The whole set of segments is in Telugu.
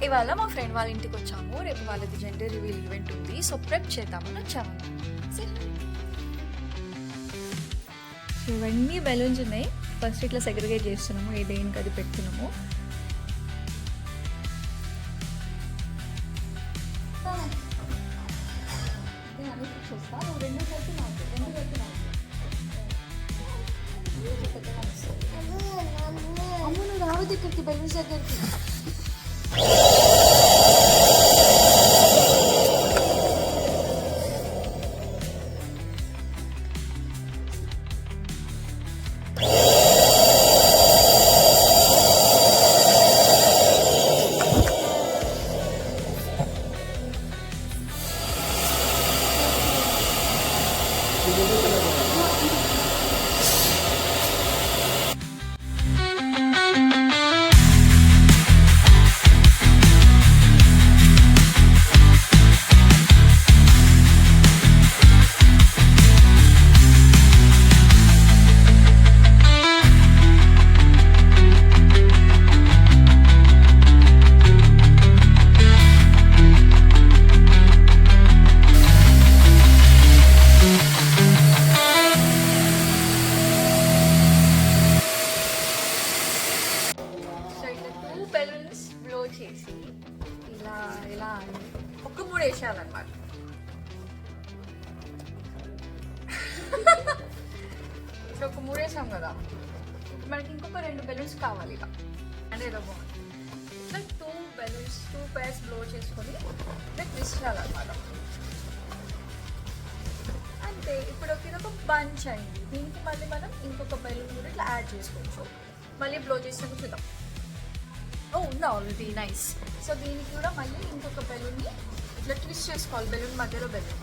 ఇవాళ మా ఫ్రెండ్ వాళ్ళ ఇంటికి వచ్చాము. రేపు వాళ్ళది జెండర్ రివీల్ ఈవెంట్ ఉంది. సో ప్రెప్ చేద్దామని వచ్చాము. సో ఇవన్నీ బెలూన్స్ ఉన్నాయి. ఫస్ట్ ఇట్లా సెగ్రిగేట్ చేస్తున్నాము, ఏ దేనికి అది పెడుతున్నాము. అమ్మ నువ్వు రావద్దు ఇక్కడికి, బెలూన్స్ దగ్గరికి. బెలూన్స్ బ్లో చేసి ఇలా ఇలా ఒక 3 వేసేయాలన్నమాట. ఇప్పుడు ఒక 3 వేసాం కదా, మనకి ఇంకొక 2 బెలూన్స్ కావాలి. ఇలా అంటే ఏదో బాగుంది. ఇట్లా 2 బెలూన్స్ 2 pairs బ్లో చేసుకొని ఇట్లా ట్విస్ట్ చేయాలన్నమాట. అంతే. ఇప్పుడు ఇదొక బంచ్ అయింది. దీనికి మళ్ళీ మనం ఇంకొక బెలూన్ కూడా ఇట్లా యాడ్ చేసుకోవచ్చు. మళ్ళీ బ్లో చేసినప్పుడు చూద్దాం. ఉంది ఆల్రెడీ, నైస్. సో దీనికి కూడా మళ్ళీ ఇంకొక బెలూన్ని ఇట్లా ట్విస్ట్ చేసుకోవాలి, బెలూన్ మధ్యలో బెలూన్.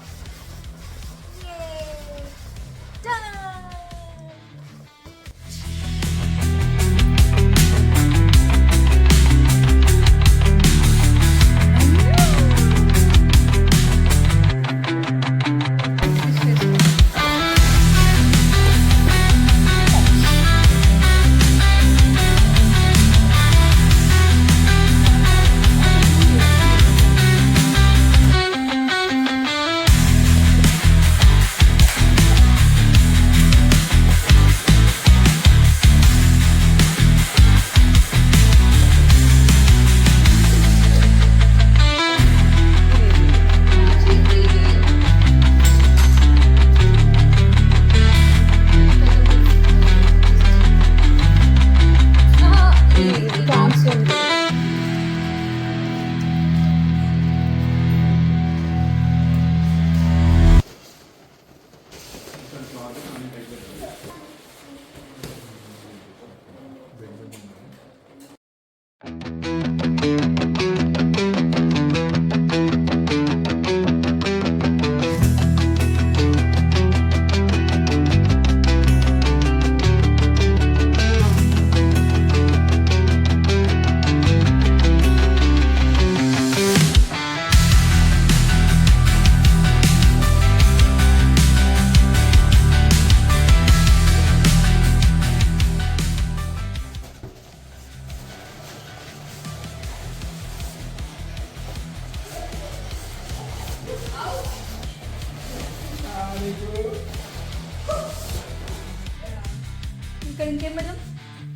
ఇక్కడ ఇంకేం మేడం,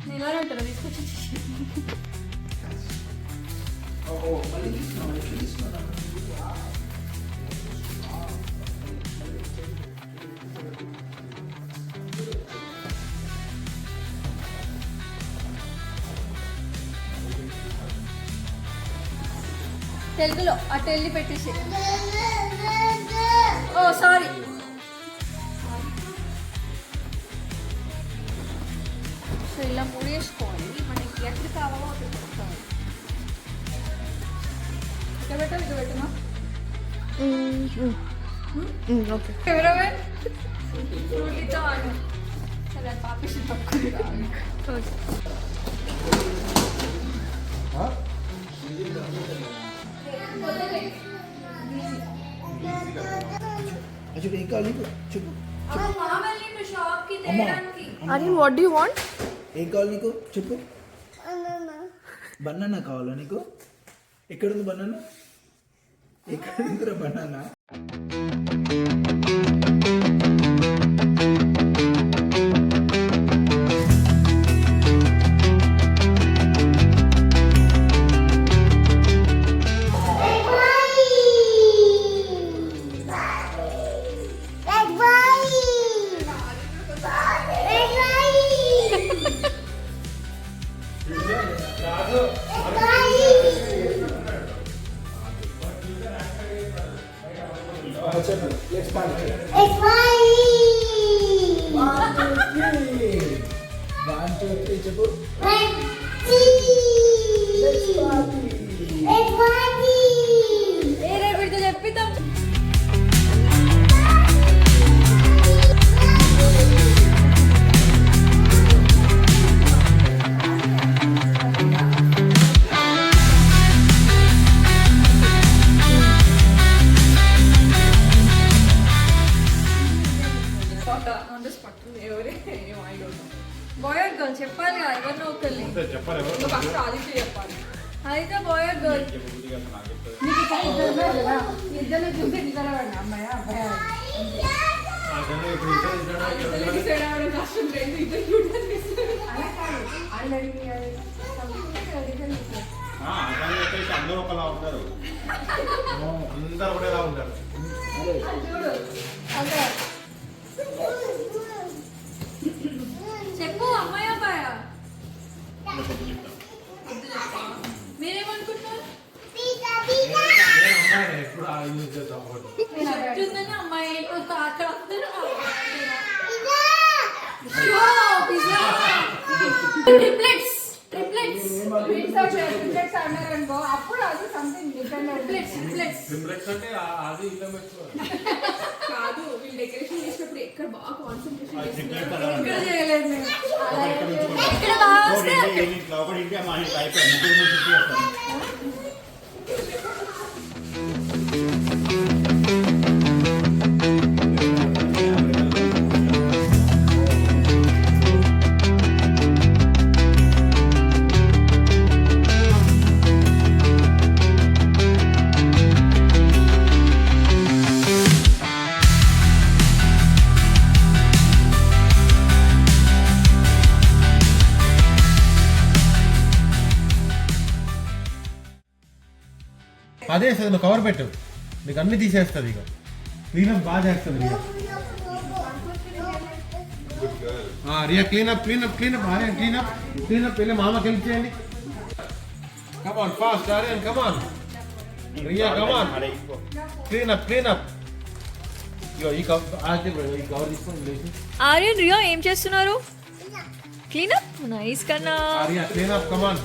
నేను ఎలా ఉంటాను తీసుకొచ్చి తెలుగులో అటు వెళ్ళి పెట్టేసి. ఓ సారీ. సో ఇలా ముడేసుకోవాలి. మనకి ఎక్కడ కావాలో అక్కడ పెట్టుకోవాలి. ఇక్కడ పెట్టాలి, ఇక్కడ పెట్టమా? ఓకే. ఎవరెవరు ఫ్రూటీతో ఆడు. సరే పాపేసి తక్కువ. Aryan, what do you want? ఏం కావాలి నీకు చెప్పు. బనానా కావాలా నీకు? ఎక్కడుంది బనానా? ఎక్కడుందిరా banana? Let's start. It's funny. 1, 2, 3. 1, 2, 3. చెప్పు. Let's party. It's funny. వేరే వీడితో చెప్పిద్దాం. బాయ్ ఆర్ గర్ల్ చెప్పాలి కదా, ఎవరినో ఒకరిని. అయితే బాయ్ ఆర్ గర్ల్. ఇద్దరు చూసి నిద్రపడి అమ్మాయి అబ్బాయి అలా కాదు ఆల్రెడీ అందరూ ఒకలా ఉంటారు, అందరూ ఒకటేలా ఉంటారు. చూడు అదే చెప్పు, అమ్మాయి అబ్బాయా? మీరేమనుకుంటున్నారు? ఎప్పుడు ఆలోచించేద్దాం ఒకటి. చెప్తుందని అమ్మాయి అక్కడ వస్తారు. ట్రిప్లెట్స్ అన్నారనుకో అప్పుడు అది సంథింగ్ ట్రిప్లెట్స్ సింప్లెక్స్ అంటే అది ఇలా పెట్టుకోవాలి. కాదు వీళ్ళు డెకరేషన్ చేసినప్పుడు ఎక్కడ బాగా కాన్సన్ట్రేషన్ అది సింప్లెక్స్ ఇక్కడ చేయలేదు నేను. ఇక్కడ ఇక్కడ బాగా వస్తే ఒకటి ఇంటే మా ఇంట్లో అయిపోయి ముగ్గురు చుట్టూ చేస్తాం. అదే సార్ నువ్వు కవర్ పెట్టు, నీకు అన్ని తీసేస్తుంది. ఇక క్లీనప్ బాగా చేస్తుంది రియా. క్లీనప్ ఆర్యన్ క్లీనప్ వెళ్ళి మామకి హెల్ప్ చేయండి. కమాన్ ఫాస్ట్ ఆర్యన్, కమాన్ రియా, కమాన్ క్లీనప్. ఇగో ఈ కవర్ తీసుకొని ఆర్యన్ రియా ఏం చేస్తున్నారు? క్లీనప్ నైస్ కన్నా. రియా క్లీనప్, కమాన్.